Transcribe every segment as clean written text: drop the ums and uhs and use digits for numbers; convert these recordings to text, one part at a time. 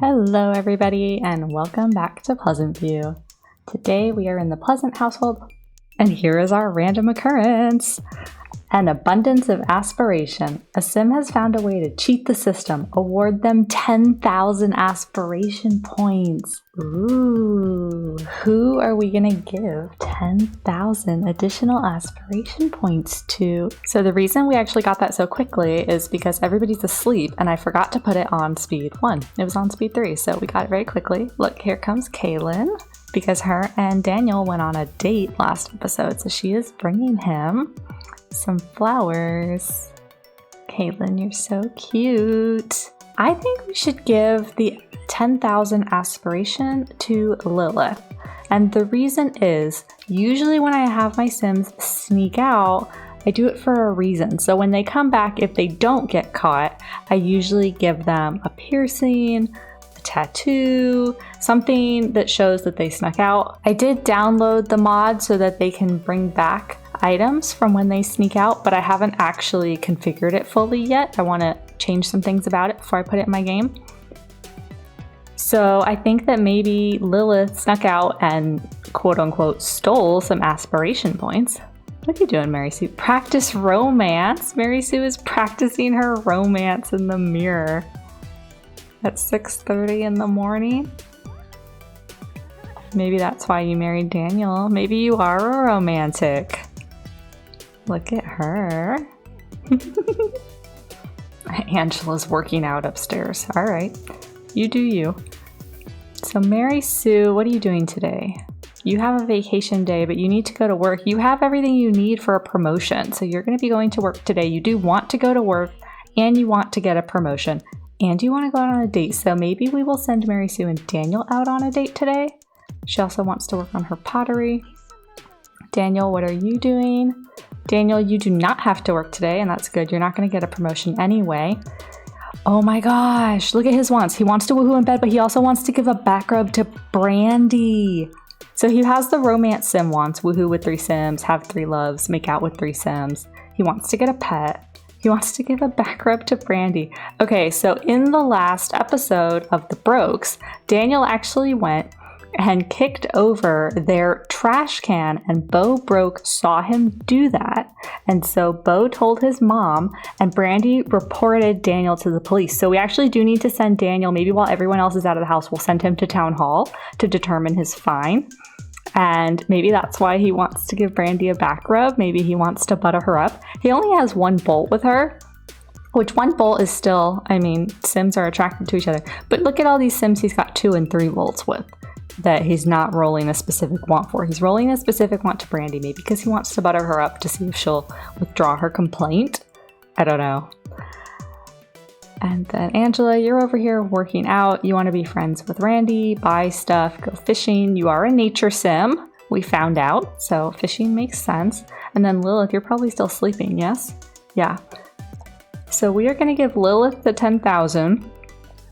Hello everybody and welcome back to Pleasantview. Today we are in the Pleasant household and here is our random occurrence. An abundance of aspiration. A sim has found a way to cheat the system. Award them 10,000 aspiration points. Ooh, who are we gonna give 10,000 additional aspiration points to? So the reason we actually got that so quickly is because everybody's asleep and I forgot to put it on speed 1. It was on speed 3, so we got it very quickly. Look, here comes Kaylynn because her and Daniel went on a date last episode, so she is bringing him some flowers. Kaylynn, you're so cute. I think we should give the 10,000 aspiration to Lilith. And the reason is, usually when I have my Sims sneak out, I do it for a reason. So when they come back, if they don't get caught, I usually give them a piercing, a tattoo, something that shows that they snuck out. I did download the mod so that they can bring back items from when they sneak out, but I haven't actually configured it fully yet. I want to change some things about it before I put it in my game. So I think that maybe Lilith snuck out and quote unquote stole some aspiration points. What are you doing, Mary Sue? Practice romance? Mary Sue is practicing her romance in the mirror at 6:30 in the morning. Maybe that's why you married Daniel. Maybe you are a romantic. Look at her. Angela's working out upstairs. All right, you do you. So Mary Sue, what are you doing today? You have a vacation day, but you need to go to work. You have everything you need for a promotion. So you're going to be going to work today. You do want to go to work and you want to get a promotion and you want to go out on a date. So maybe we will send Mary Sue and Daniel out on a date today. She also wants to work on her pottery. Daniel, what are you doing? Daniel, you do not have to work today, and that's good. You're not going to get a promotion anyway. Oh my gosh, look at his wants. He wants to woohoo in bed, but he also wants to give a back rub to Brandi. So he has the romance sim wants, woohoo with 3 sims, have 3 loves, make out with 3 sims. He wants to get a pet. He wants to give a back rub to Brandi. Okay, so in the last episode of The Brokes, Daniel actually went and kicked over their trash can, and Bo Broke saw him do that. And so Bo told his mom, and Brandi reported Daniel to the police. So we actually do need to send Daniel, maybe while everyone else is out of the house, we'll send him to town hall to determine his fine. And maybe that's why he wants to give Brandi a back rub. Maybe he wants to butter her up. He only has 1 bolt with her, which 1 bolt is still, I mean, Sims are attracted to each other. But look at all these Sims he's got 2 and 3 bolts with that he's not rolling a specific want for. He's rolling a specific want to Brandi, maybe because he wants to butter her up to see if she'll withdraw her complaint. I don't know. And then Angela, you're over here working out. You want to be friends with Randy, buy stuff, go fishing. You are a nature sim, we found out, so fishing makes sense. And then Lilith, you're probably still sleeping, yes? Yeah. So we are going to give Lilith the 10,000.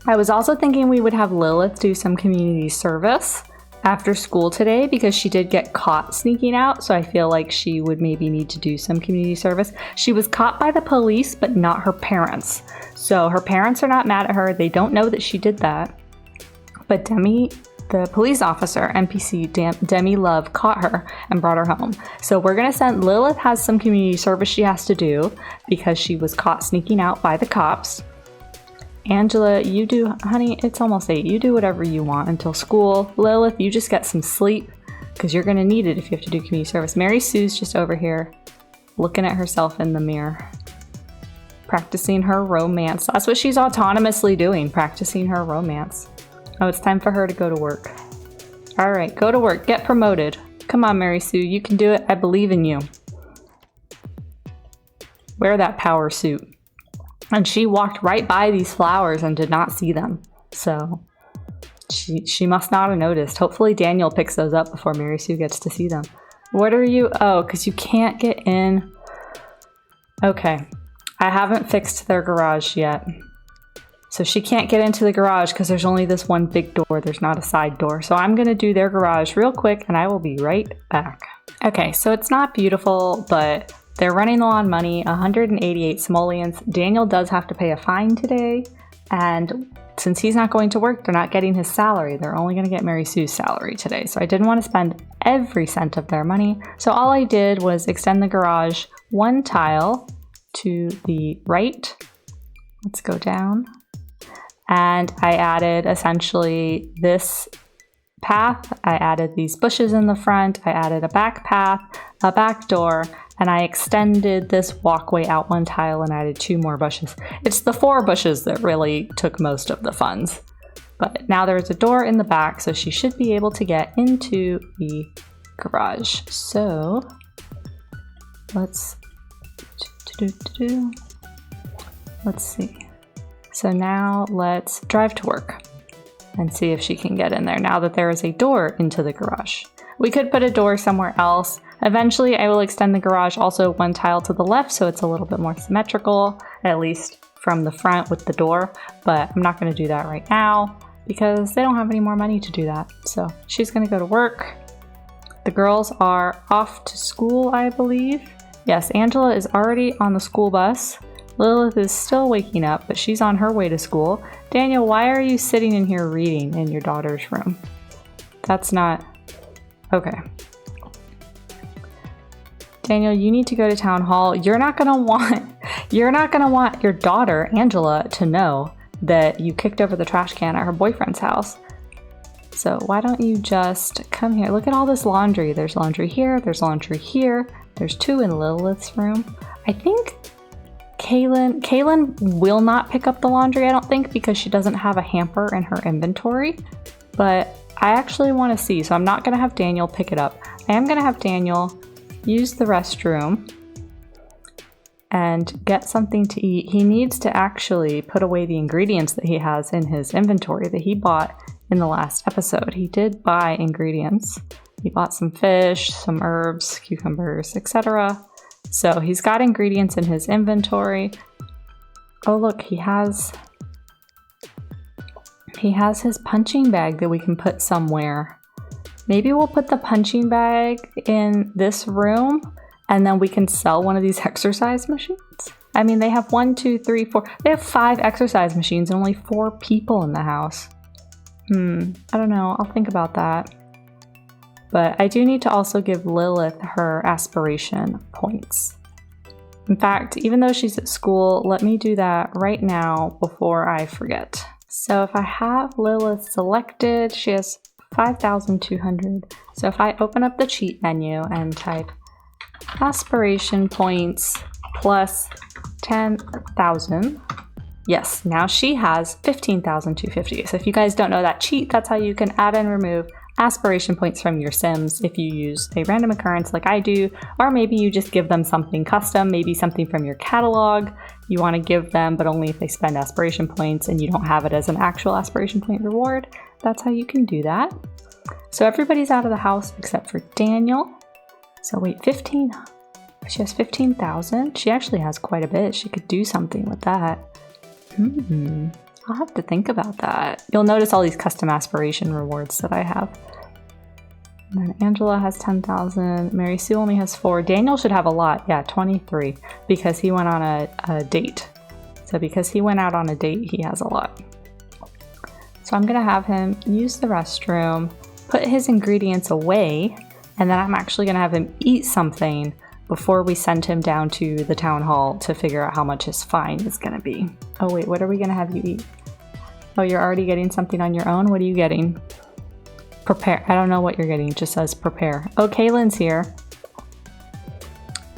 I was also thinking we would have Lilith do some community service after school today because she did get caught sneaking out, so I feel like she would maybe need to do some community service. She was caught by the police, but not her parents. So her parents are not mad at her. They don't know that she did that. But Demi, the police officer, NPC Demi Love, caught her and brought her home. So we're going to send Lilith has some community service she has to do because she was caught sneaking out by the cops. Angela, you do, honey, it's almost 8. You do whatever you want until school. Lilith, you just get some sleep because you're going to need it if you have to do community service. Mary Sue's just over here looking at herself in the mirror, practicing her romance. That's what she's autonomously doing, practicing her romance. Oh, it's time for her to go to work. All right, go to work. Get promoted. Come on, Mary Sue. You can do it. I believe in you. Wear that power suit. And she walked right by these flowers and did not see them. So she must not have noticed. Hopefully Daniel picks those up before Mary Sue gets to see them. What are you? Oh, because you can't get in. Okay. I haven't fixed their garage yet. So she can't get into the garage because there's only this one big door. There's not a side door. So I'm going to do their garage real quick and I will be right back. Okay, so it's not beautiful, but they're running low on money, 188 simoleons. Daniel does have to pay a fine today, and since he's not going to work, they're not getting his salary. They're only going to get Mary Sue's salary today. So I didn't want to spend every cent of their money. So all I did was extend the garage one tile to the right. Let's go down. And I added essentially this path. I added these bushes in the front. I added a back path, a back door, and I extended this walkway out one tile and added 2 more bushes. It's the 4 bushes that really took most of the funds. But now there's a door in the back, so she should be able to get into the garage. So let's see. So now let's drive to work and see if she can get in there now that there is a door into the garage. We could put a door somewhere else. Eventually I will extend the garage also one tile to the left so it's a little bit more symmetrical, at least from the front with the door, but I'm not going to do that right now because they don't have any more money to do that. So she's going to go to work. The girls are off to school, I believe. Yes, Angela is already on the school bus. Lilith is still waking up, but she's on her way to school. Daniel, why are you sitting in here reading in your daughter's room? That's not... Okay. Daniel, you need to go to town hall. You're not gonna want your daughter, Angela, to know that you kicked over the trash can at her boyfriend's house. So why don't you just come here? Look at all this laundry. There's laundry here, there's laundry here. There's 2 in Lilith's room. I think Kaylynn will not pick up the laundry, I don't think, because she doesn't have a hamper in her inventory. But I actually want to see, so I'm not going to have Daniel pick it up. I am going to have Daniel use the restroom and get something to eat. He needs to actually put away the ingredients that he has in his inventory that he bought in the last episode. He did buy ingredients. He bought some fish, some herbs, cucumbers, etc. So he's got ingredients in his inventory. Oh look, he has his punching bag that we can put somewhere. Maybe we'll put the punching bag in this room and then we can sell one of these exercise machines. I mean, they have 1, 2, 3, 4. They have 5 exercise machines and only 4 people in the house. I don't know. I'll think about that. But I do need to also give Lilith her aspiration points. In fact, even though she's at school, let me do that right now before I forget. So if I have Lilith selected, she has 5,200. So if I open up the cheat menu and type aspiration points plus 10,000, yes, now she has 15,250. So if you guys don't know that cheat, that's how you can add and remove aspiration points from your Sims if you use a random occurrence like I do, or maybe you just give them something custom, maybe something from your catalog you want to give them, but only if they spend aspiration points and you don't have it as an actual aspiration point reward. That's how you can do that. So everybody's out of the house except for Daniel. So wait, 15. She has 15,000. She actually has quite a bit. She could do something with that. I'll have to think about that. You'll notice all these custom aspiration rewards that I have. And then Angela has 10,000. Mary Sue only has 4. Daniel should have a lot. Yeah, 23. Because he went on a date. So because he went out on a date, he has a lot. So I'm going to have him use the restroom, put his ingredients away, and then I'm actually going to have him eat something before we send him down to the town hall to figure out how much his fine is going to be. Oh wait, what are we going to have you eat? Oh, you're already getting something on your own? What are you getting? Prepare. I don't know what you're getting. It just says prepare. Oh, Kaylynn's here.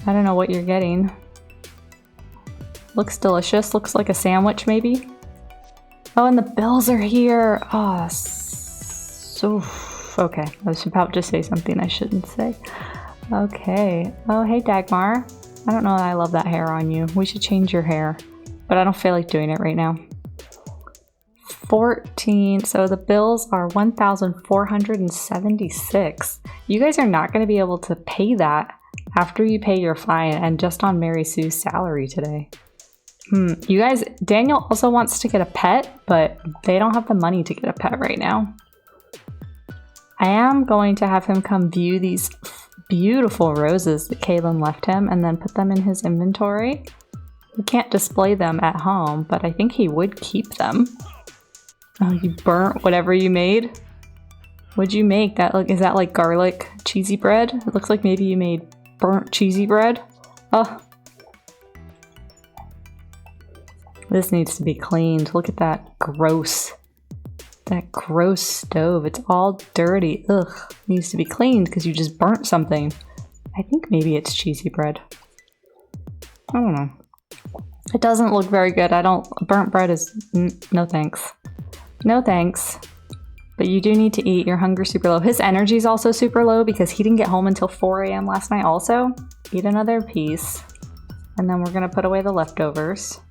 I don't know what you're getting. Looks delicious. Looks like a sandwich maybe. Oh, and the bills are here. Oh, so... Okay, I was about to say something I shouldn't say. Okay. Oh, hey, Dagmar. I don't know that I love that hair on you. We should change your hair. But I don't feel like doing it right now. 14. So the bills are 1,476. You guys are not going to be able to pay that after you pay your fine and just on Mary Sue's salary today. You guys, Daniel also wants to get a pet, but they don't have the money to get a pet right now. I am going to have him come view these beautiful roses that Kaylynn left him and then put them in his inventory. He can't display them at home, but I think he would keep them. Oh, you burnt whatever you made? What'd you make? Is that like garlic cheesy bread? It looks like maybe you made burnt cheesy bread. Oh. This needs to be cleaned. Look at that gross. That gross stove. It's all dirty. Ugh. Needs to be cleaned because you just burnt something. I think maybe it's cheesy bread. I don't know. It doesn't look very good. Burnt bread is, no thanks. No thanks. But you do need to eat. Your hunger's super low. His energy's also super low because he didn't get home until 4 a.m. last night also. Eat another piece. And then we're gonna put away the leftovers.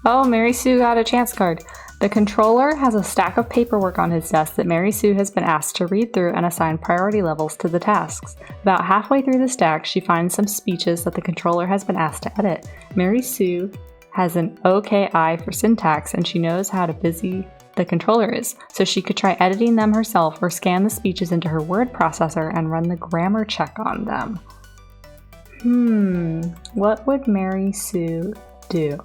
Oh, Mary Sue got a chance card. The controller has a stack of paperwork on his desk that Mary Sue has been asked to read through and assign priority levels to the tasks. About halfway through the stack, she finds some speeches that the controller has been asked to edit. Mary Sue has an okay eye for syntax and she knows how busy the controller is, so she could try editing them herself or scan the speeches into her word processor and run the grammar check on them. What would Mary Sue do?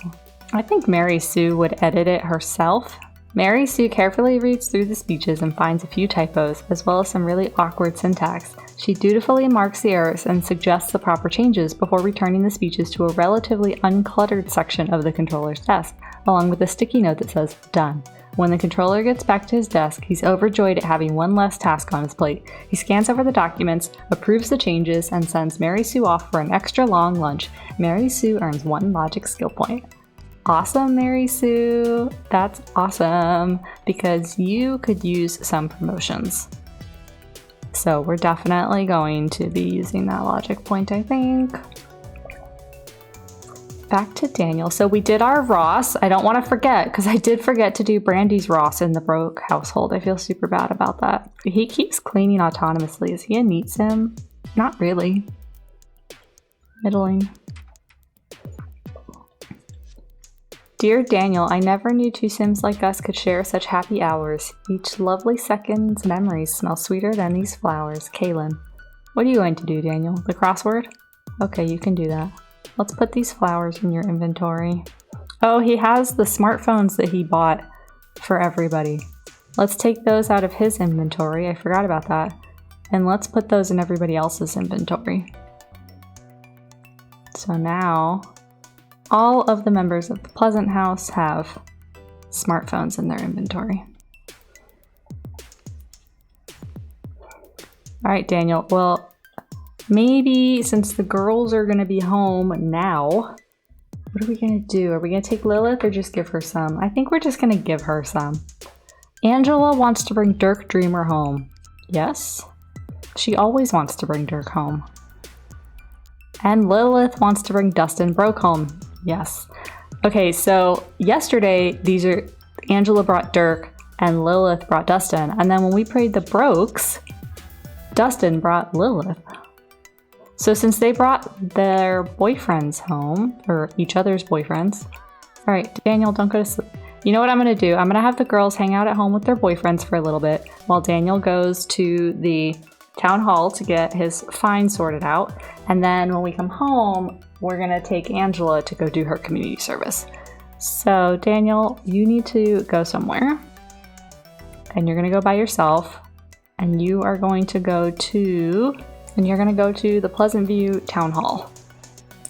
I think Mary Sue would edit it herself. Mary Sue carefully reads through the speeches and finds a few typos, as well as some really awkward syntax. She dutifully marks the errors and suggests the proper changes before returning the speeches to a relatively uncluttered section of the controller's desk, along with a sticky note that says, "Done." When the controller gets back to his desk, he's overjoyed at having one less task on his plate. He scans over the documents, approves the changes, and sends Mary Sue off for an extra long lunch. Mary Sue earns 1 logic skill point. Awesome, Mary Sue. That's awesome because you could use some promotions. So we're definitely going to be using that logic point, I think. Back to Daniel. So we did our Ross. I don't want to forget because I did forget to do Brandi's Ross in the Broke household. I feel super bad about that. He keeps cleaning autonomously. Is he a neat sim? Not really. Middling. Dear Daniel, I never knew two Sims like us could share such happy hours. Each lovely second's memories smell sweeter than these flowers. Kaylynn. What are you going to do, Daniel? The crossword? Okay, you can do that. Let's put these flowers in your inventory. Oh, he has the smartphones that he bought for everybody. Let's take those out of his inventory. I forgot about that. And let's put those in everybody else's inventory. So now all of the members of the Pleasant House have smartphones in their inventory. All right, Daniel. Well, maybe since the girls are going to be home now, what are we going to do? Are we going to take Lilith or just give her some? I think we're just going to give her some. Angela wants to bring Dirk Dreamer home. Yes. She always wants to bring Dirk home. And Lilith wants to bring Dustin Broke home. Yes. Okay, so yesterday, Angela brought Dirk and Lilith brought Dustin. And then when we played the Brokes, Dustin brought Lilith. So since they brought their boyfriends home, or each other's boyfriends, all right, Daniel, don't go to sleep. You know what I'm going to do? I'm going to have the girls hang out at home with their boyfriends for a little bit while Daniel goes to the town hall to get his fine sorted out. And then when we come home, we're going to take Angela to go do her community service. So Daniel, you need to go somewhere. And you're going to go by yourself. And you are going to go to the Pleasantview Town Hall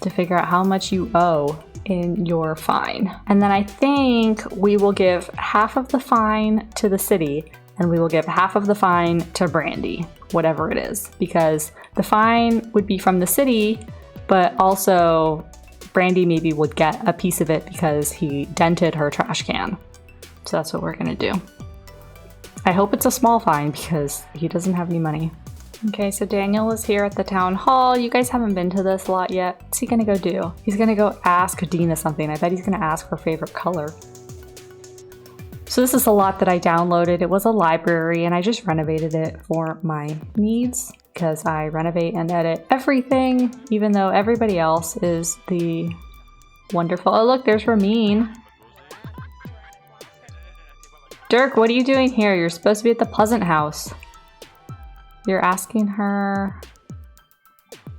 to figure out how much you owe in your fine. And then I think we will give half of the fine to the city and we will give half of the fine to Brandi, whatever it is, because the fine would be from the city, but also Brandi maybe would get a piece of it because he dented her trash can. So that's what we're gonna do. I hope it's a small fine because he doesn't have any money. Okay, so Daniel is here at the town hall. You guys haven't been to this lot yet. What's he gonna go do? He's gonna go ask Dina something. I bet he's gonna ask her favorite color. So this is a lot that I downloaded. It was a library and I just renovated it for my needs because I renovate and edit everything, even though everybody else is the wonderful. Oh look, there's Ramin. Dirk, what are you doing here? You're supposed to be at the Pleasant House. You're asking her...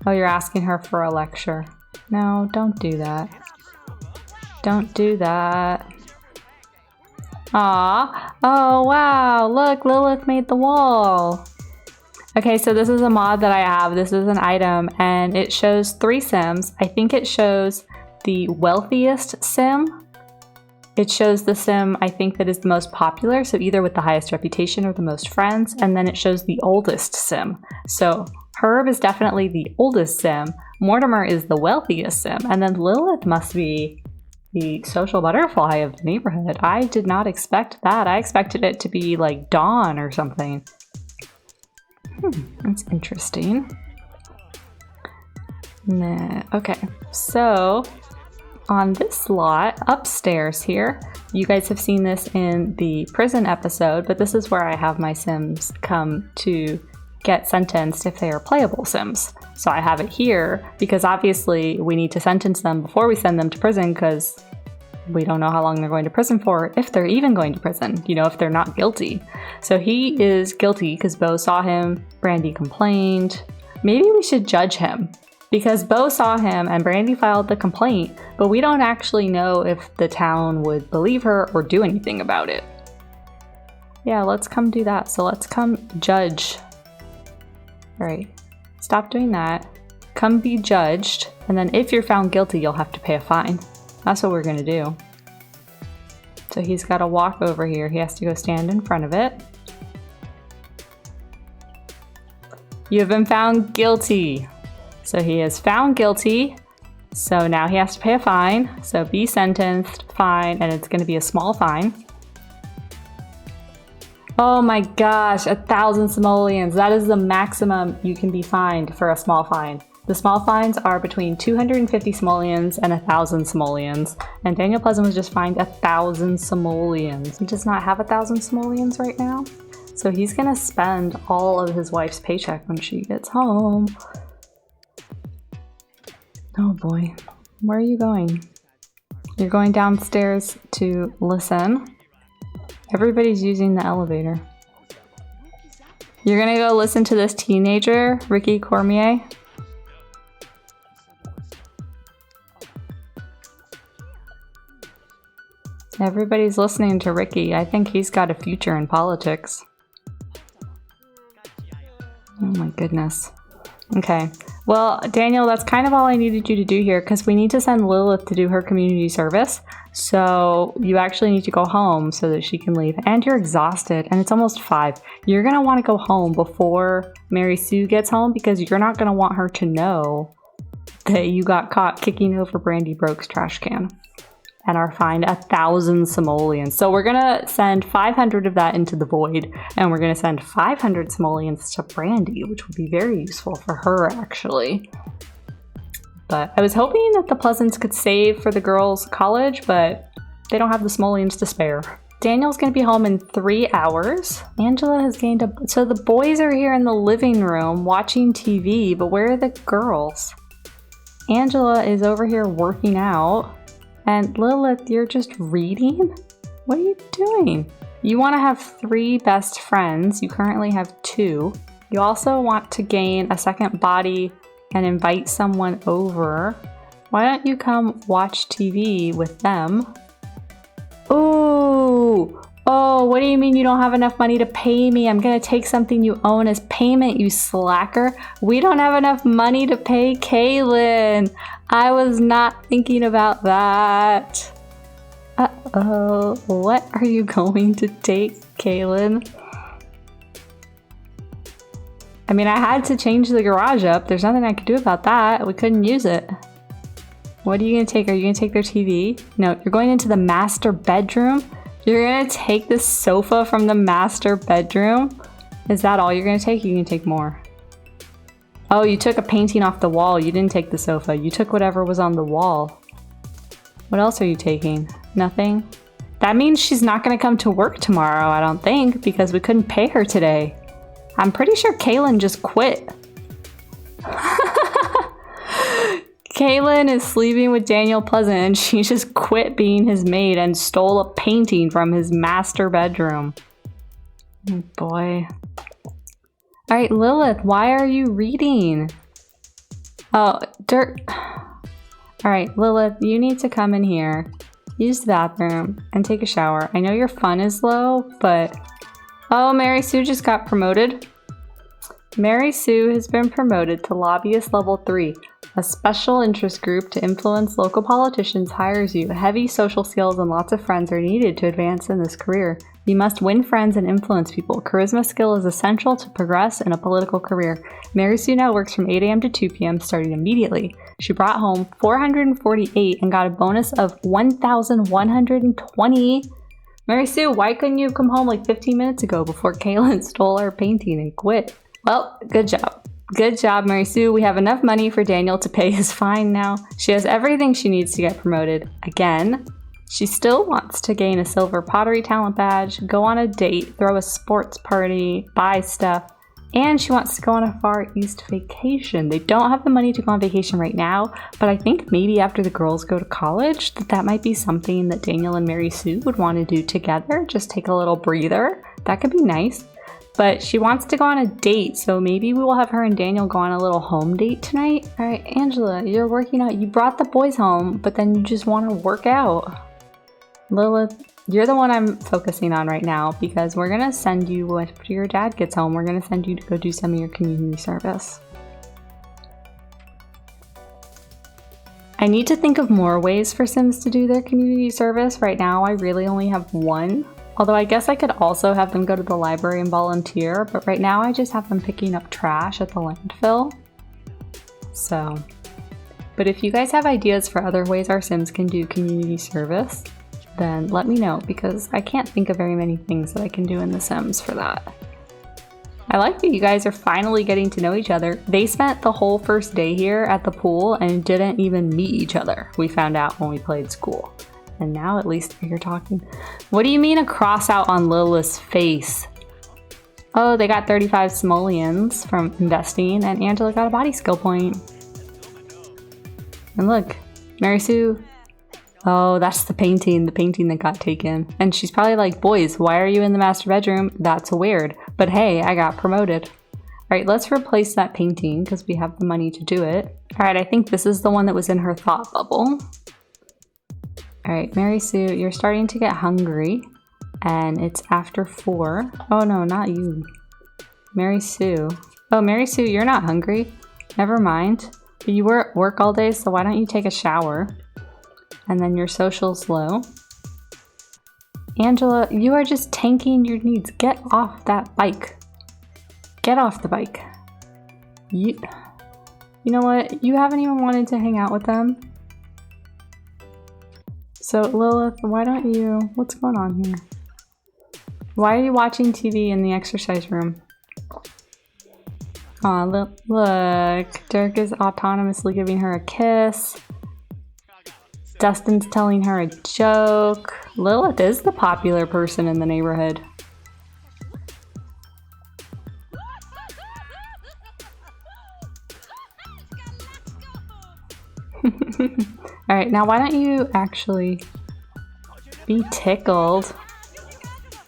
Oh, you're asking her for a lecture. No, don't do that. Don't do that. Aw. Oh, wow. Look, Lilith made the wall. Okay, so this is a mod that I have. This is an item, and it shows 3 Sims. I think it shows the wealthiest Sim. It shows the Sim, I think, that is the most popular, so either with the highest reputation or the most friends, and then it shows the oldest Sim. So Herb is definitely the oldest Sim, Mortimer is the wealthiest Sim, and then Lilith must be the social butterfly of the neighborhood. I did not expect that. I expected it to be like Dawn or something. That's interesting. Nah, okay, so on this lot upstairs here, you guys have seen this in the prison episode, but this is where I have my Sims come to get sentenced if they are playable Sims. So I have it here because obviously we need to sentence them before we send them to prison because we don't know how long they're going to prison for, if they're even going to prison, you know, if they're not guilty. So he is guilty because Bo saw him, Brandi complained. Maybe we should judge him because Bo saw him and Brandi filed the complaint, but we don't actually know if the town would believe her or do anything about it. Yeah, let's come do that. So let's come judge. All right, stop doing that. Come be judged, and then if you're found guilty, you'll have to pay a fine. That's what we're gonna do. So he's gotta walk over here. He has to go stand in front of it. You have been found guilty. So he is found guilty. So now he has to pay a fine. So be sentenced, fine, and it's gonna be a small fine. Oh my gosh, 1,000 simoleons. That is the maximum you can be fined for a small fine. The small fines are between 250 simoleons and 1,000 simoleons. And Daniel Pleasant was just fined 1,000 simoleons. He does not have 1,000 simoleons right now. So he's gonna spend all of his wife's paycheck when she gets home. Oh boy, where are you going? You're going downstairs to listen. Everybody's using the elevator. You're gonna go listen to this teenager, Ricky Cormier. Everybody's listening to Ricky. I think he's got a future in politics. Oh my goodness. Okay. Well, Daniel, that's kind of all I needed you to do here because we need to send Lilith to do her community service. So you actually need to go home so that she can leave. And you're exhausted and it's almost 5. You're going to want to go home before Mary Sue gets home because you're not going to want her to know that you got caught kicking over Brandi Broke's trash can and are fined 1,000 simoleons. So we're gonna send 500 of that into the void, and we're gonna send 500 simoleons to Brandi, which would be very useful for her actually. But I was hoping that the Pleasants could save for the girls' college, but they don't have the simoleons to spare. Daniel's gonna be home in 3 hours. Angela has gained a... So the boys are here in the living room watching TV, but where are the girls? Angela is over here working out. And Lilith, you're just reading? What are you doing? You want to have 3 best friends. You currently have 2. You also want to gain a second body and invite someone over. Why don't you come watch TV with them? Ooh! Oh, what do you mean you don't have enough money to pay me? I'm gonna take something you own as payment, you slacker. We don't have enough money to pay Kaylynn. I was not thinking about that. Uh-oh, what are you going to take, Kaylynn? I mean, I had to change the garage up. There's nothing I could do about that. We couldn't use it. What are you gonna take? Are you gonna take their TV? No, you're going into the master bedroom? You're gonna take the sofa from the master bedroom? Is that all you're gonna take? You can take more. Oh, you took a painting off the wall. You didn't take the sofa. You took whatever was on the wall. What else are you taking? Nothing? That means she's not gonna come to work tomorrow, I don't think, because we couldn't pay her today. I'm pretty sure Kaylynn just quit. Kaylynn is sleeping with Daniel Pleasant and she just quit being his maid and stole a painting from his master bedroom. Oh boy. Alright, Lilith, why are you reading? Oh, dirt. Alright, Lilith, you need to come in here. use the bathroom, and take a shower. I know your fun is low, but... Oh, Mary Sue just got promoted. Mary Sue has been promoted to Lobbyist Level 3. A special interest group to influence local politicians hires you. Heavy social skills and lots of friends are needed to advance in this career. You must win friends and influence people. Charisma skill is essential to progress in a political career. Mary Sue now works from 8 a.m. to 2 p.m. starting immediately. She brought home 448 and got a bonus of 1,120. Mary Sue, why couldn't you come home like 15 minutes ago before Kaylynn stole our painting and quit? Well, good job. Good job, Mary Sue. We have enough money for Daniel to pay his fine now. She has everything she needs to get promoted. Again, she still wants to gain a silver pottery talent badge, go on a date, throw a sports party, buy stuff, and she wants to go on a Far East vacation. They don't have the money to go on vacation right now, but I think maybe after the girls go to college, that might be something that Daniel and Mary Sue would want to do together. Just take a little breather. That could be nice. But she wants to go on a date, so maybe we will have her and Daniel go on a little home date tonight. All right, Angela, you're working out. You brought the boys home, but then you just want to work out. Lilith, you're the one I'm focusing on right now because we're going to send you, after your dad gets home, we're going to send you to go do some of your community service. I need to think of more ways for Sims to do their community service. Right now, I really only have one. Although I guess I could also have them go to the library and volunteer, but right now I just have them picking up trash at the landfill. So, but if you guys have ideas for other ways our Sims can do community service, then let me know because I can't think of very many things that I can do in The Sims for that. I like that you guys are finally getting to know each other. They spent the whole first day here at the pool and didn't even meet each other. We found out when we played school. And now at least you're talking. What do you mean a cross out on Lilith's face? Oh, they got 35 simoleons from investing and Angela got a body skill point. And look, Mary Sue. Oh, that's the painting that got taken. And she's probably like, boys, why are you in the master bedroom? That's weird. But hey, I got promoted. All right, let's replace that painting because we have the money to do it. All right, I think this is the one that was in her thought bubble. All right, Mary Sue, you're starting to get hungry and it's after 4. Oh no, not you. Mary Sue. Oh, Mary Sue, you're not hungry. Never mind. But you were at work all day, so why don't you take a shower? And then your social's low. Angela, you are just tanking your needs. Get off that bike. Get off the bike. You know what? You haven't even wanted to hang out with them. So Lilith, why don't you, what's going on here? Why are you watching TV in the exercise room? Aw, look, Dirk is autonomously giving her a kiss. Dustin's telling her a joke. Lilith is the popular person in the neighborhood. Alright, now why don't you actually be tickled?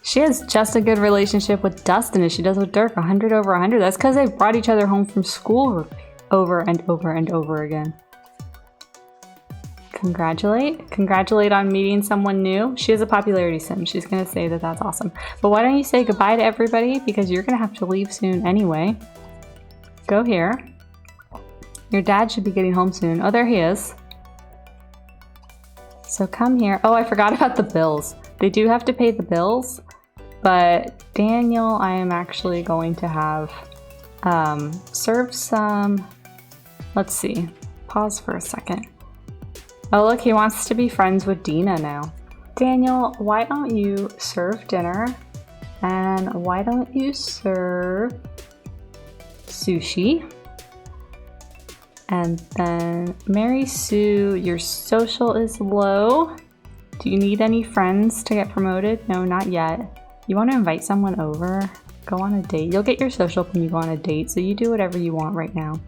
She has just a good relationship with Dustin as she does with Dirk, 100 over 100. That's because they brought each other home from school over and over and over again. Congratulate on meeting someone new. She has a popularity sim. She's gonna say that that's awesome. But why don't you say goodbye to everybody because you're gonna have to leave soon anyway. Go here. Your dad should be getting home soon. Oh, there he is. So come here. Oh, I forgot about the bills. They do have to pay the bills, but Daniel, I am actually going to have serve some. Let's see. Pause for a second. Oh, look, he wants to be friends with Dina now. Daniel, why don't you serve dinner? And why don't you serve sushi? And then Mary Sue, your social is low. Do you need any friends to get promoted? No, not yet. You want to invite someone over? Go on a date. You'll get your social when you go on a date, so you do whatever you want right now.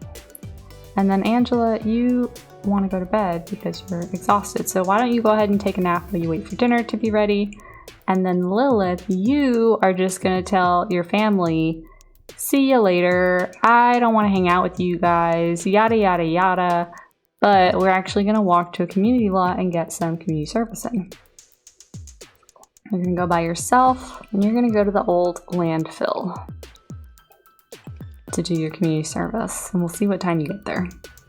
And then Angela, you want to go to bed because you're exhausted. So why don't you go ahead and take a nap while you wait for dinner to be ready? And then Lilith, you are just going to tell your family, see you later. I don't want to hang out with you guys, yada, yada, yada. but we're actually gonna walk to a community lot and get some community service in. You're gonna go by yourself, and you're gonna go to the old landfill to do your community service, and we'll see what time you get there.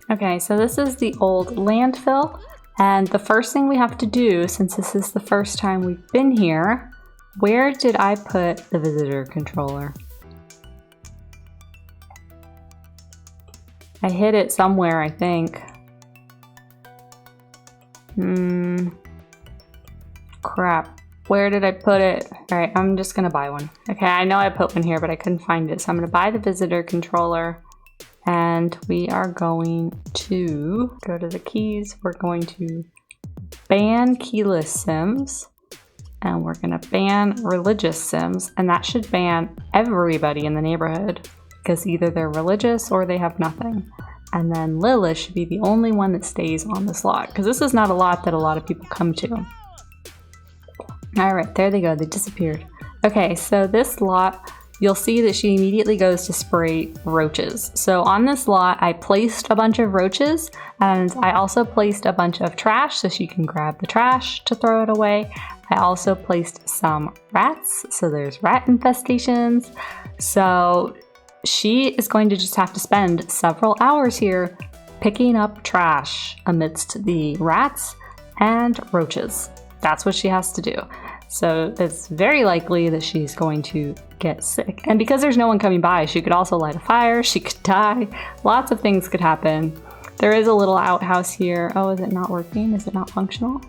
Okay, so this is the old landfill, and the first thing we have to do, since this is the first time we've been here, where did I put the visitor controller? I hid it somewhere, I think. Crap. Where did I put it? Alright, I'm just gonna buy one. Okay, I know I put one here, but I couldn't find it. So I'm gonna buy the visitor controller. And we are going to go to the keys. We're going to ban keyless sims. And we're gonna ban religious sims. And that should ban everybody in the neighborhood, because either they're religious or they have nothing. And then Lilith should be the only one that stays on this lot, because this is not a lot that a lot of people come to. Alright, there they go, they disappeared. Okay, so this lot, you'll see that she immediately goes to spray roaches. So on this lot, I placed a bunch of roaches, and I also placed a bunch of trash so she can grab the trash to throw it away. I also placed some rats, so there's rat infestations. So she is going to just have to spend several hours here picking up trash amidst the rats and roaches. That's what she has to do. So it's very likely that she's going to get sick. And because there's no one coming by, she could also light a fire, she could die. Lots of things could happen. There is a little outhouse here. Oh, is it not working? Is it not functional?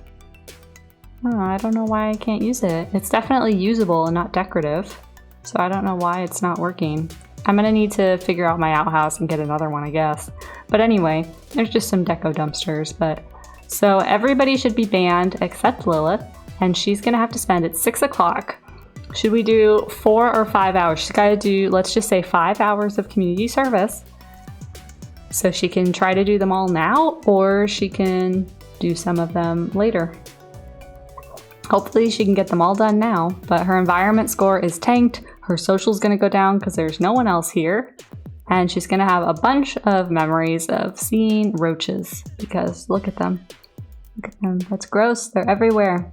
Oh, I don't know why I can't use it. It's definitely usable and not decorative. So I don't know why it's not working. I'm gonna need to figure out my outhouse and get another one, I guess. But anyway, there's just some deco dumpsters. But so everybody should be banned except Lilith, and she's gonna have to spend at 6 o'clock. Should we do 4 or 5 hours? She's gotta do, let's just say 5 hours of community service. So she can try to do them all now, or she can do some of them later. Hopefully she can get them all done now, but her environment score is tanked. Her social's gonna go down because there's no one else here. And she's gonna have a bunch of memories of seeing roaches, because look at them. Look at them, that's gross, they're everywhere.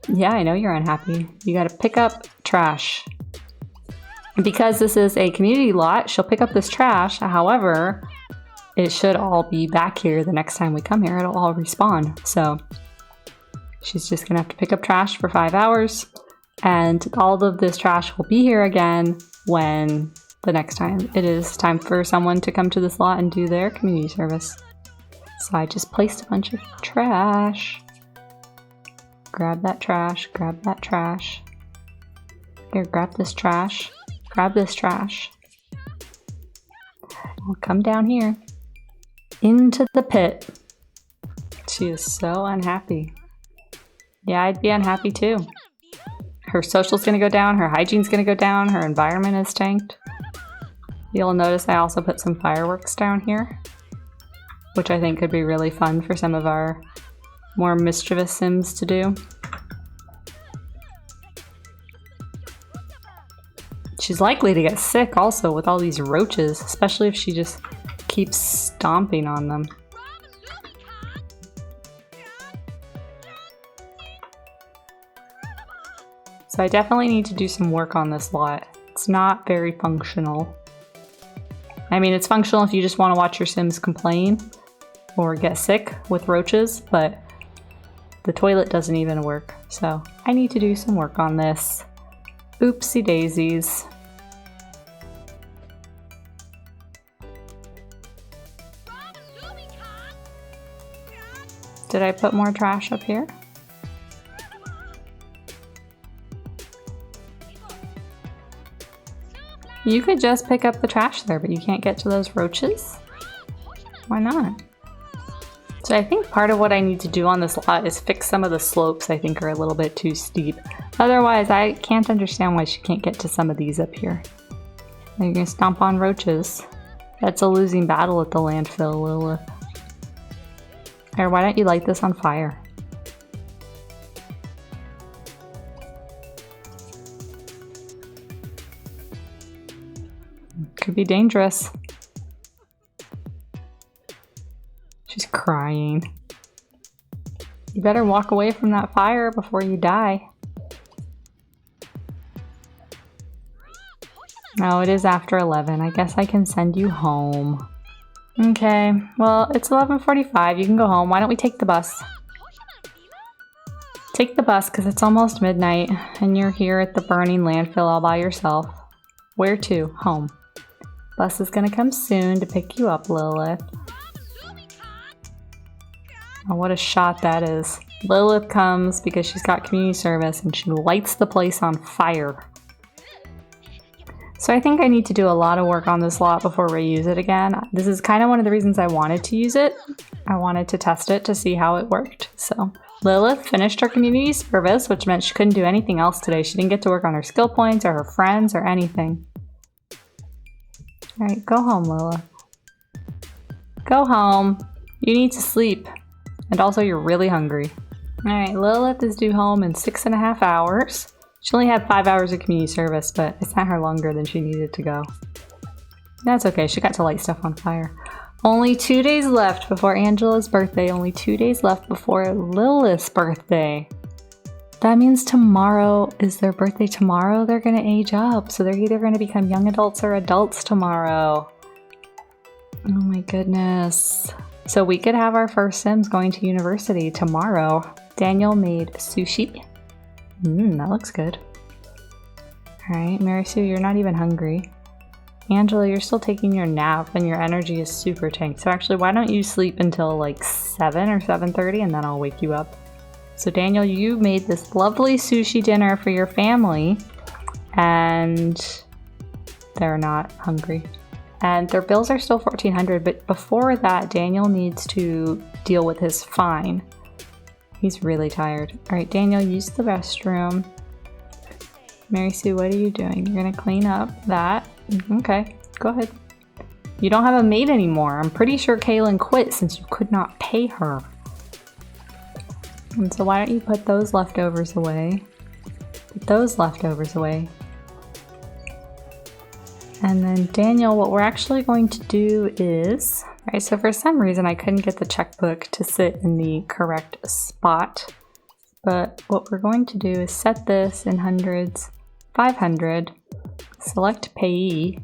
Yeah, I know you're unhappy. You gotta pick up trash. And because this is a community lot, she'll pick up this trash. However, it should all be back here the next time we come here. It'll all respawn. So she's just gonna have to pick up trash for 5 hours. And all of this trash will be here again when the next time it is time for someone to come to this lot and do their community service. So I just placed a bunch of trash. Grab that trash, grab that trash. Here, grab this trash, grab this trash. I'll come down here into the pit. She is so unhappy. Yeah, I'd be unhappy too. Her social's gonna go down, her hygiene's gonna go down, her environment is tanked. You'll notice I also put some fireworks down here, which I think could be really fun for some of our more mischievous sims to do. She's likely to get sick also with all these roaches, especially if she just keeps stomping on them. So I definitely need to do some work on this lot. It's not very functional. I mean, it's functional if you just want to watch your sims complain or get sick with roaches, but the toilet doesn't even work. So I need to do some work on this. Oopsie daisies. Did I put more trash up here? You could just pick up the trash there, but you can't get to those roaches? Why not? So I think part of what I need to do on this lot is fix some of the slopes I think are a little bit too steep. Otherwise, I can't understand why she can't get to some of these up here. You're gonna stomp on roaches. That's a losing battle at the landfill, Lilith. Or why don't you light this on fire? Could be dangerous. crying. You better walk away from that fire before you die. No, it is after 11. I guess I can send you home. Okay, well, it's 11:45. You can go home. Why don't we take the bus? Take the bus because it's almost midnight and you're here at the burning landfill all by yourself. Where to? Home. Bus is gonna come soon to pick you up, Lilith. Oh, what a shot that is. Lilith comes because she's got community service and she lights the place on fire. So I think I need to do a lot of work on this lot before we use it again. This is kind of one of the reasons I wanted to use it. I wanted to test it to see how it worked. So Lilith finished her community service, which meant she couldn't do anything else today. She didn't get to work on her skill points or her friends or anything. All right, go home, Lilith. Go home. You need to sleep. And also you're really hungry. All right, Lilith is due home in 6.5 hours. She only had 5 hours of community service, but I sent her longer than she needed to go. That's okay, she got to light stuff on fire. Only 2 days left before Angela's birthday. Only 2 days left before Lilith's birthday. That means tomorrow is their birthday. Tomorrow they're gonna age up. So they're either gonna become young adults or adults tomorrow. Oh my goodness. So we could have our first Sims going to university tomorrow. Daniel made sushi. That looks good. Alright, Mary Sue, you're not even hungry. Angela, you're still taking your nap and your energy is super tanked. So actually, why don't you sleep until like 7 or 7:30 and then I'll wake you up. So Daniel, you made this lovely sushi dinner for your family and they're not hungry. And their bills are still $1,400, but before that, Daniel needs to deal with his fine. He's really tired. All right, Daniel, use the restroom. Mary Sue, what are you doing? You're gonna clean up that. Okay, go ahead. You don't have a maid anymore. I'm pretty sure Kaylynn quit since you could not pay her. And so why don't you put those leftovers away? Put those leftovers away. And then Daniel, what we're actually going to do is, alright, so for some reason I couldn't get the checkbook to sit in the correct spot. But what we're going to do is set this in hundreds, 500, select payee.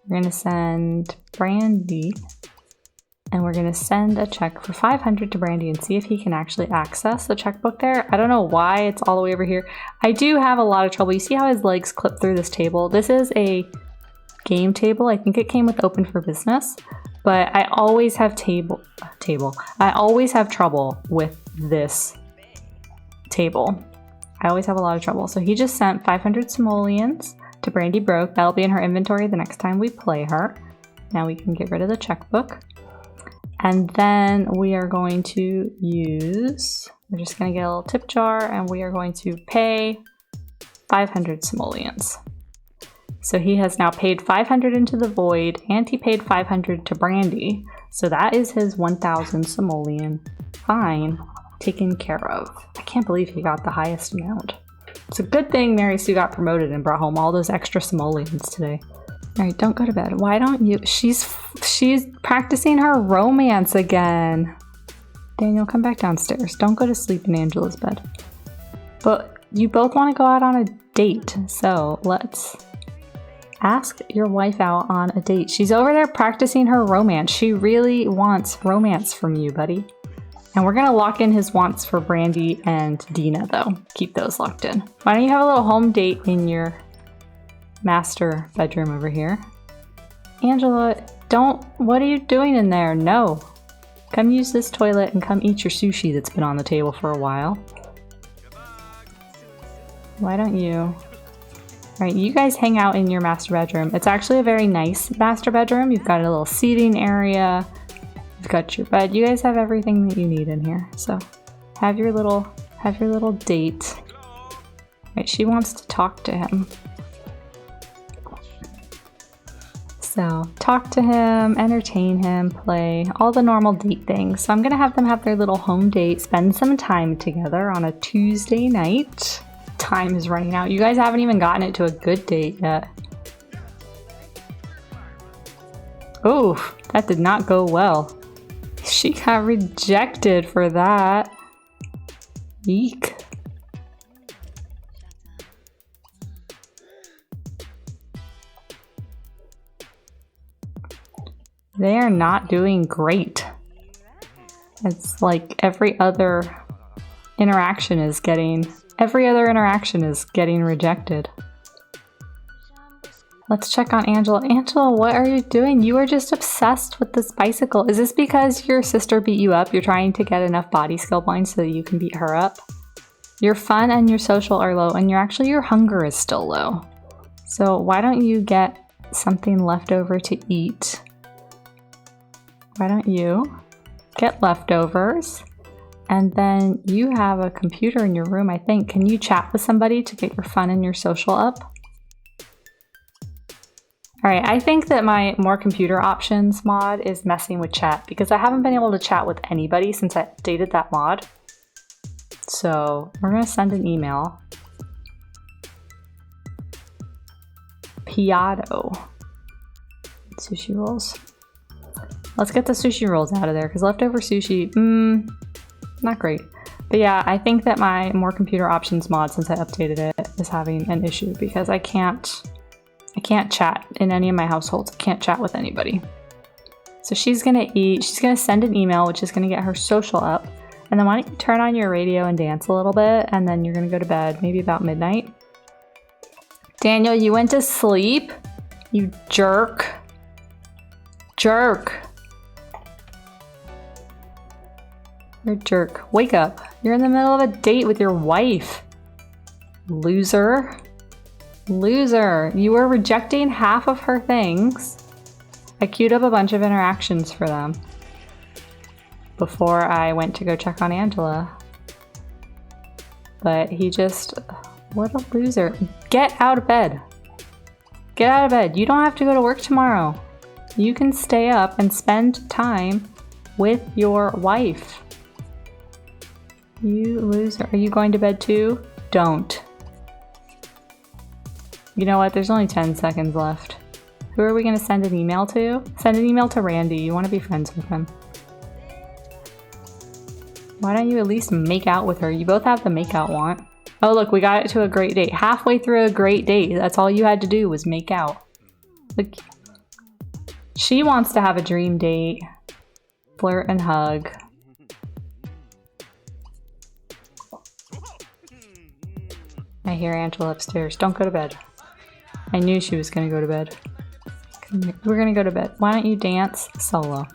We're going to send Brandi, and we're going to send a check for 500 to Brandi and see if he can actually access the checkbook there. I don't know why it's all the way over here. I do have a lot of trouble. You see how his legs clip through this table? This is a game table. I think it came with Open for Business, but I always have I always have trouble with this table. I always have a lot of trouble. So he just sent 500 simoleons to Brandi Broke. That'll be in her inventory the next time we play her. Now we can get rid of the checkbook. And then we are going to use, we're just going to get a little tip jar and we are going to pay 500 simoleons. So he has now paid 500 into the void and he paid 500 to Brandi. So that is his 1,000 simoleon fine taken care of. I can't believe he got the highest amount. It's a good thing Mary Sue got promoted and brought home all those extra simoleons today. All right, don't go to bed. Why don't you? She's practicing her romance again. Daniel, come back downstairs. Don't go to sleep in Angela's bed. But you both want to go out on a date, so let's ask your wife out on a date. She's over there practicing her romance. She really wants romance from you, buddy. And we're gonna lock in his wants for Brandi and Dina, though. Keep those locked in. Why don't you have a little home date in your master bedroom over here? Angela, what are you doing in there? No. Come use this toilet and come eat your sushi that's been on the table for a while. Why don't you? Alright, you guys hang out in your master bedroom. It's actually a very nice master bedroom. You've got a little seating area. You've got your bed. You guys have everything that you need in here. So have your little date. Right, she wants to talk to him. So talk to him, entertain him, play, all the normal date things. So I'm gonna have them have their little home date, spend some time together on a Tuesday night. Time is running out. You guys haven't even gotten it to a good date yet. Ooh, that did not go well. She got rejected for that. Eek. They are not doing great. It's like every other interaction is getting rejected. Let's check on Angela. Angela, what are you doing? You are just obsessed with this bicycle. Is this because your sister beat you up? You're trying to get enough body skill points so that you can beat her up? Your fun and your social are low, and your hunger is still low. So why don't you get something left over to eat? Why don't you get leftovers? And then you have a computer in your room, I think. Can you chat with somebody to get your fun and your social up? Alright, I think that my more computer options mod is messing with chat because I haven't been able to chat with anybody since I updated that mod. So we're going to send an email. Piatto. Sushi rolls. Let's get the sushi rolls out of there because leftover sushi, not great. But yeah, I think that my more computer options mod since I updated it is having an issue because I can't chat in any of my households. I can't chat with anybody. So she's gonna eat, she's gonna send an email which is gonna get her social up. And then why don't you turn on your radio and dance a little bit and then you're gonna go to bed, maybe about midnight. Daniel, you went to sleep? You jerk. Jerk. You're a jerk. Wake up. You're in the middle of a date with your wife. Loser. Loser. You were rejecting half of her things. I queued up a bunch of interactions for them before I went to go check on Angela. But he just... What a loser. Get out of bed. Get out of bed. You don't have to go to work tomorrow. You can stay up and spend time with your wife. You loser. Are you going to bed too? Don't. You know what? There's only 10 seconds left. Who are we going to send an email to? Send an email to Randy. You want to be friends with him. Why don't you at least make out with her? You both have the make out want. Oh look, we got it to a great date. Halfway through a great date. That's all you had to do was make out. Look. She wants to have a dream date. Flirt and hug. I hear Angela upstairs. Don't go to bed. I knew she was going to go to bed. We're going to go to bed. Why don't you dance solo?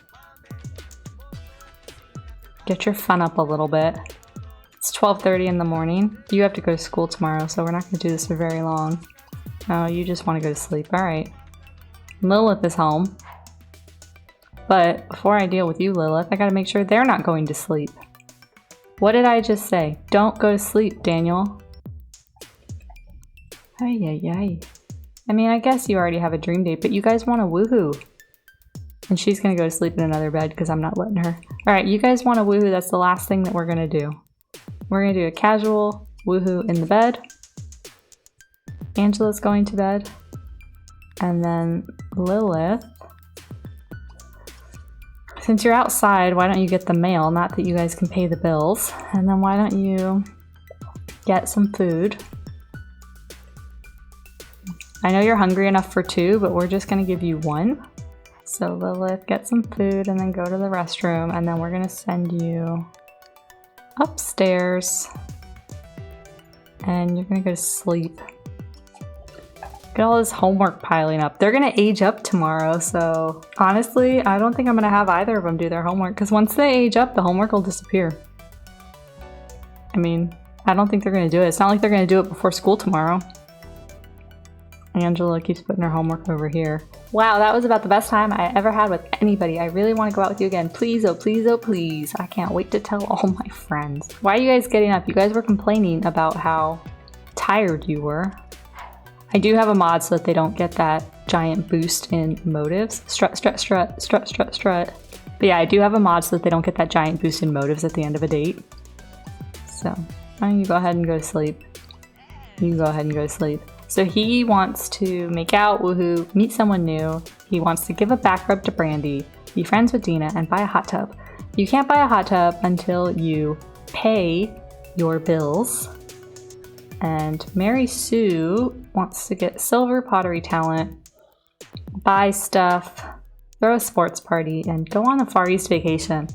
Get your fun up a little bit. It's 12:30 in the morning. You have to go to school tomorrow, so we're not going to do this for very long. Oh, you just want to go to sleep. Alright. Lilith is home. But before I deal with you, Lilith, I gotta make sure they're not going to sleep. What did I just say? Don't go to sleep, Daniel. Ay, ay, ay. I mean, I guess you already have a dream date, but you guys want a woohoo. And she's gonna go to sleep in another bed because I'm not letting her. Alright, you guys want a woohoo. That's the last thing that we're gonna do. We're gonna do a casual woohoo in the bed. Angela's going to bed. And then Lilith. Since you're outside, why don't you get the mail? Not that you guys can pay the bills. And then why don't you get some food? I know you're hungry enough for 2, but we're just gonna give you 1. So Lilith, get some food and then go to the restroom, and then we're gonna send you upstairs. And you're gonna go to sleep. Get all this homework piling up. They're gonna age up tomorrow, so honestly, I don't think I'm gonna have either of them do their homework, because once they age up, the homework will disappear. I mean, I don't think they're gonna do it. It's not like they're gonna do it before school tomorrow. Angela keeps putting her homework over here. Wow, that was about the best time I ever had with anybody. I really want to go out with you again. Please, oh please, oh please. I can't wait to tell all my friends. Why are you guys getting up? You guys were complaining about how tired you were. I do have a mod so that they don't get that giant boost in motives. Strut, strut, strut, strut, strut, strut. But yeah, I do have a mod so that they don't get that giant boost in motives at the end of a date. So, why don't you go ahead and go to sleep? You can go ahead and go to sleep. So he wants to make out, woohoo, meet someone new. He wants to give a back rub to Brandi, be friends with Dina, and buy a hot tub. You can't buy a hot tub until you pay your bills. And Mary Sue wants to get silver pottery talent, buy stuff, throw a sports party, and go on a Far East vacation.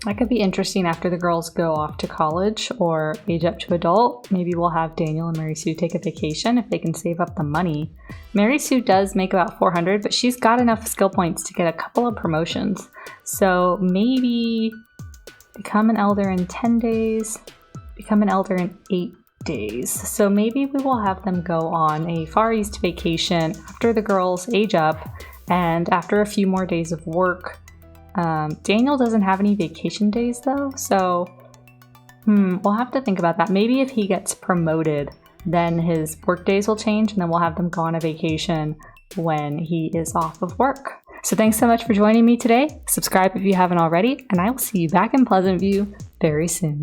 That could be interesting after the girls go off to college or age up to adult. Maybe we'll have Daniel and Mary Sue take a vacation if they can save up the money. Mary Sue does make about 400, but she's got enough skill points to get a couple of promotions. So maybe become an elder in 10 days, become an elder in 8 days. So maybe we will have them go on a Far East vacation after the girls age up and after a few more days of work. Daniel doesn't have any vacation days though, so we'll have to think about that. Maybe if he gets promoted, then his work days will change and then we'll have them go on a vacation when he is off of work. So thanks so much for joining me today. Subscribe if you haven't already, and I will see you back in Pleasantview very soon.